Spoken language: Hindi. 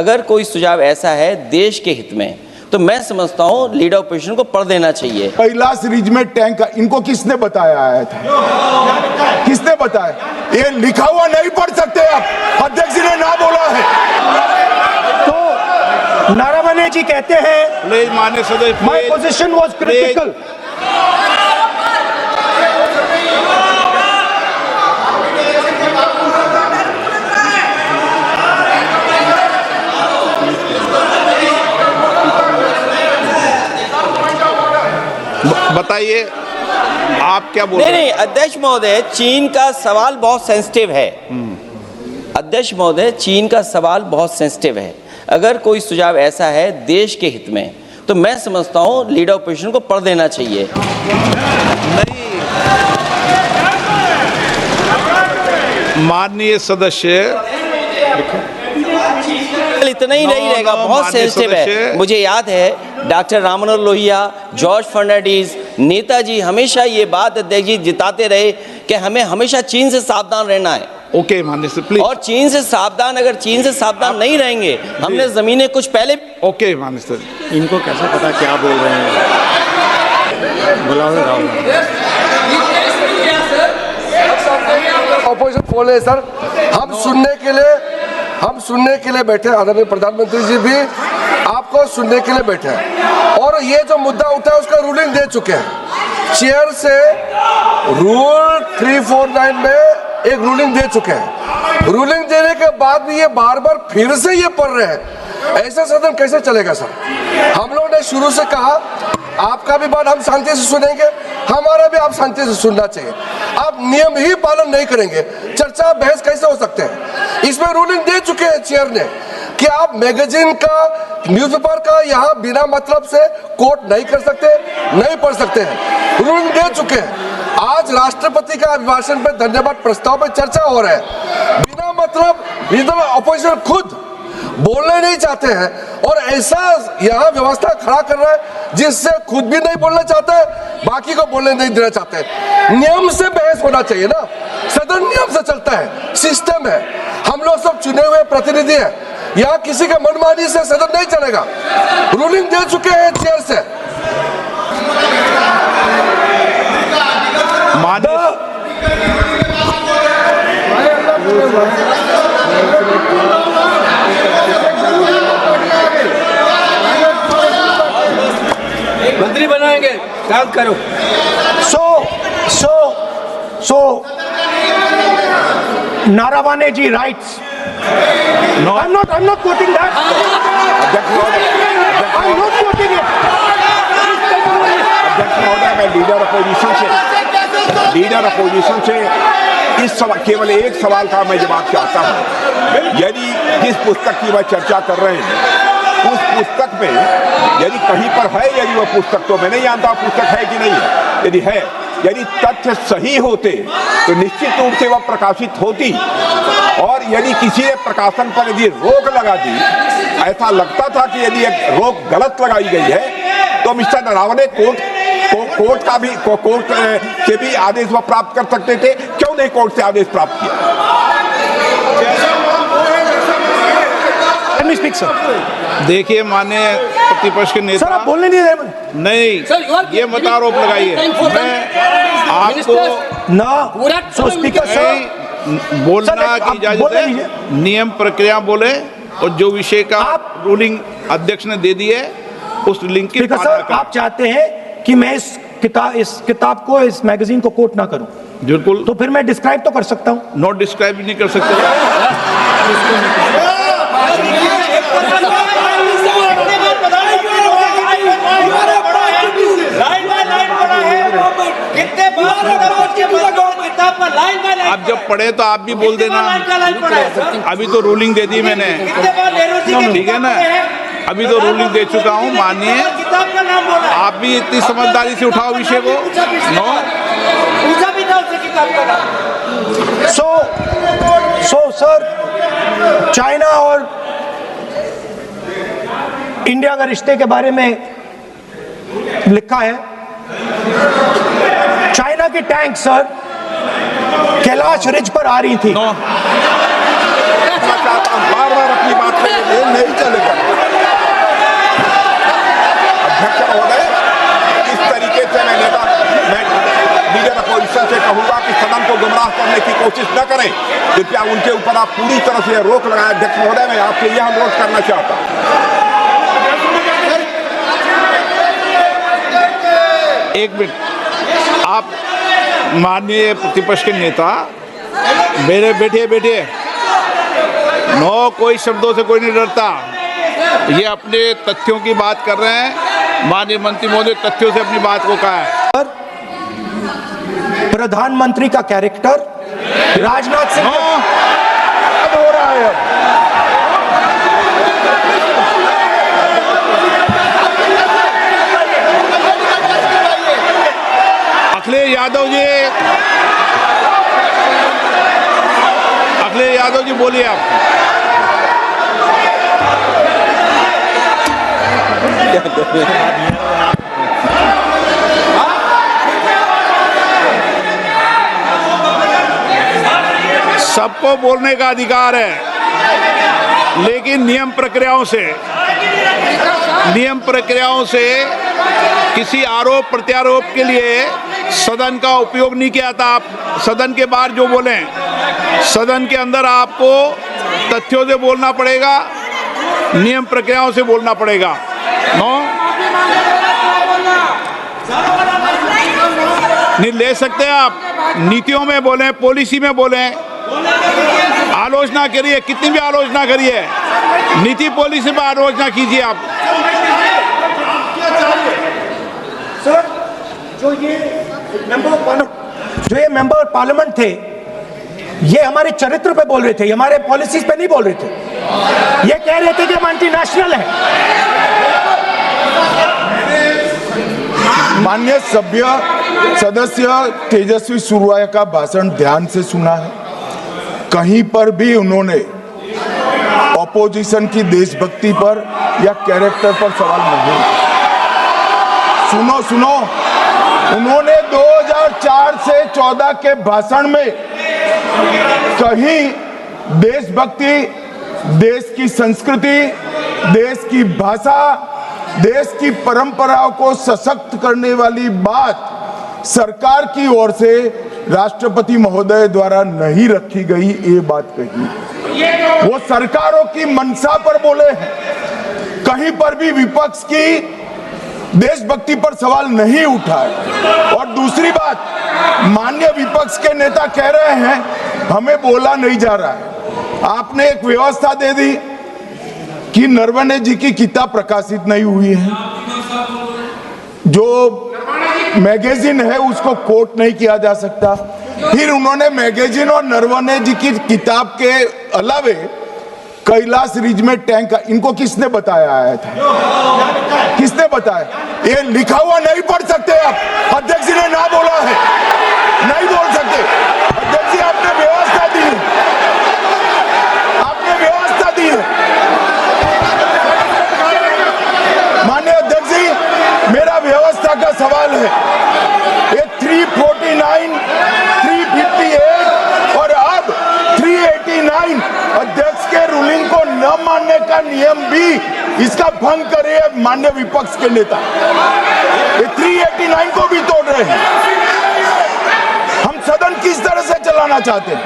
अगर कोई सुझाव ऐसा है देश के हित में तो मैं समझता हूं लीडर ऑपोजिशन को पढ़ देना चाहिए। कैलाश रिज में टैंक इनको किसने बताया आया था? किसने बताया? ये लिखा हुआ नहीं पढ़ सकते आप, अध्यक्ष ने ना बोला है। तो नारावने जी कहते हैं माननीय सदस्य, माय पोजीशन वाज क्रिटिकल। बताइए आप क्या बोल रहे हैं? नहीं, अध्यक्ष महोदय, चीन का सवाल बहुत सेंसिटिव है। अध्यक्ष महोदय, चीन का सवाल बहुत सेंसिटिव है। अगर कोई सुझाव ऐसा है देश के हित में तो मैं समझता हूं लीडर ऑपोजिशन को पढ़ देना चाहिए। नहीं, माननीय सदस्य, इतना ही नहीं रहेगा, बहुत सेंसिटिव है। मुझे याद है डॉक्टर राम मनोहर लोहिया, जॉर्ज फर्नांडीज, नेताजी हमेशा ये बात अध्यक्ष जी जिताते रहे कि हमें हमेशा चीन से सावधान रहना है। ओके माननीय सर, प्लीज। और चीन से सावधान, अगर चीन से सावधान नहीं रहेंगे, हमने जमीनें कुछ पहले। ओके माननीय सर। इनको कैसे पता क्या बोल रहे हैं? ऑपोजिशन बोले सर, हम सुनने के लिए बैठे, आदरणीय प्रधानमंत्री जी भी आपको सुनने के लिए बैठे हैं और ये जो मुद्दा उठा है उसका रूलिंग दे चुके हैं। चेयर से रूल 349 में एक रूलिंग दे चुके हैं। रूलिंग देने के बाद भी ये बार बार फिर से ये पढ़ रहे हैं। ऐसा सदन कैसे चलेगा सर? हम लोगों ने शुरू से कहा आपका भी बात हम शांति से सुनेंगे, हमारा भी आप शांति से सुनना चाहिए। आप नियम ही पालन नहीं करेंगे, चर्चा बहस कैसे हो सकते हैं? इसमें रूलिंग दे चुके हैं चेयर ने कि आप मैगजीन का, न्यूज़पेपर का यहाँ बिना मतलब से कोट नहीं कर सकते, नहीं पढ़ सकते हैं। रूलिंग दे चुके हैं। आज राष्ट्रपति का अभिभाषण पे धन्यवाद प्रस्ताव पे चर्चा हो रहा है। बिना मतलब लीडर ऑपोजिशन खुद बोलने नहीं चाहते हैं और ऐसा यहाँ व्यवस्था खड़ा कर रहा है जिससे खुद भी नहीं बोलना चाहता है, बाकी को बोलने नहीं देना चाहते हैं। नियम से बहस होना चाहिए ना, सदन नियम से चलता है, सिस्टम है। हम लोग सब चुने हुए प्रतिनिधि हैं, यहाँ किसी का मनमानी से सदन नहीं चलेगा। रूलिंग दे चुके हैं चेयर से। मंत्री बनाएंगे, काम करो। So Naravane ji writes. No, I'm not quoting that. I'm not quoting it. अध्यक्ष महोदय, मैं लीडर अपोजिशन से इस केवल एक सवाल का मैं जवाब चाहता हूँ। यदि जिस पुस्तक की वह चर्चा कर रहे हैं उस पुस्तक में यदि कहीं पर है, यदि वह पुस्तक, तो मैं नहीं जानता पुस्तक है कि नहीं है, यदि है, यदि तथ्य सही होते तो निश्चित रूप से वह प्रकाशित होती। और यदि किसी ने प्रकाशन पर यदि रोक लगा दी, ऐसा लगता था कि यदि एक रोक गलत लगाई गई है तो मिस्टर नरावने कोर्ट से भी आदेश वह प्राप्त कर सकते थे। क्यों नहीं कोर्ट से आदेश प्राप्त किया? देखिए माननीय प्रतिपक्ष के नेता, सर आप बोलने नहीं रहे। नहीं, ये मत आरोप लगाइए। मैं आपको ना स्पीकर सर बोलना की इजाजत है, नियम प्रक्रिया बोले और जो विषय का रूलिंग अध्यक्ष ने दे दी है उस लिंक की पालना करें। आप चाहते हैं कि मैं इस किताब को, इस मैगजीन को कोट ना करूं? बिल्कुल। तो फिर मैं डिस्क्राइब तो कर सकता हूं। नॉट डिस्क्राइब नहीं कर सकते। आप जब पढ़े तो आप भी बोल देना। अभी तो रूलिंग दे दी मैंने, ठीक है ना? अभी तो रूलिंग दे चुका हूँ माननीय। आप भी इतनी समझदारी से उठाओ विषय को। नो, सो सर, चाइना और इंडिया का रिश्ते के बारे में लिखा है। चाइना की टैंक सर कैलाश रिज पर आ रही थी। बार बार अपनी बात ये नहीं चलेगा। अध्यक्ष महोदय, इस तरीके से मैं लीडर अपोजिशन से कहूंगा कि सदन को गुमराह करने की कोशिश न करें। कृपया उनके ऊपर आप पूरी तरह से रोक लगाएं। अध्यक्ष महोदय, मैं आपसे यह अनुरोध करना चाहता हूं। एक मिनट, आप माननीय प्रतिपक्ष के नेता मेरे बैठिए। नो, कोई शब्दों से कोई नहीं डरता। ये अपने तथ्यों की बात कर रहे हैं। माननीय मंत्री महोदय तथ्यों से अपनी बात को कहा है। प्रधानमंत्री का कैरेक्टर राजनाथ सिंह हो रहा है। अखिलेश यादव जी बोलिए आप। सबको बोलने का अधिकार है, लेकिन नियम प्रक्रियाओं से किसी आरोप प्रत्यारोप के लिए सदन का उपयोग नहीं किया था। आप सदन के बाहर जो बोलें, सदन के अंदर आपको तथ्यों से बोलना पड़ेगा, नियम प्रक्रियाओं से बोलना पड़ेगा। नो, नहीं ले सकते आप। नीतियों में बोलें, पॉलिसी में बोलें, आलोचना करिए, कितनी भी आलोचना करिए, नीति पॉलिसी पर आलोचना कीजिए आप। सर, जो ये मेंबर पार्लियामेंट थे, ये हमारे चरित्र पे बोल रहे थे, हमारे पॉलिसीज पे नहीं बोल रहे थे। ये कह रहे थे कि हम एंटी नेशनल है। माननीय सदस्य तेजस्वी सूर्या का भाषण ध्यान से सुना है। कहीं पर भी उन्होंने ऑपोजिशन की देशभक्ति पर या कैरेक्टर पर सवाल नहीं। सुनो, उन्होंने 2004 से 14 के भाषण में कहीं देशभक्ति, देश की संस्कृति, देश की भाषा, देश की परंपराओं को सशक्त करने वाली बात सरकार की ओर से राष्ट्रपति महोदय द्वारा नहीं रखी गई। ये बात कही, वो सरकारों की मंशा पर बोले हैं। कहीं पर भी विपक्ष की देशभक्ति पर सवाल नहीं उठाए। और दूसरी बात, माननीय विपक्ष के नेता कह रहे हैं हमें बोला नहीं जा रहा है। आपने एक व्यवस्था दे दी कि नरवणे जी की किताब प्रकाशित नहीं हुई है, जो मैगजीन है उसको कोट नहीं किया जा सकता। फिर उन्होंने मैगजीन और नरवणे जी की किताब के अलावे कैलाश रिज में टैंक, इनको किसने बताया आया था? किसने बताया? ये लिखा हुआ नहीं पढ़ सकते आप। अध्यक्ष जी ने ना बोला है, नहीं बोल सकते। अध्यक्ष जी, आपने व्यवस्था दी है, आपने व्यवस्था दी है। माननीय अध्यक्ष जी, मेरा व्यवस्था का सवाल है। ये 349, 358 और अब 389 अध्यक्ष के रूलिंग को न मानने का नियम भी इसका भंग करे माननीय विपक्ष के नेता। ये 389 को भी तोड़ रहे हैं। हम सदन किस तरह से चलाना चाहते हैं?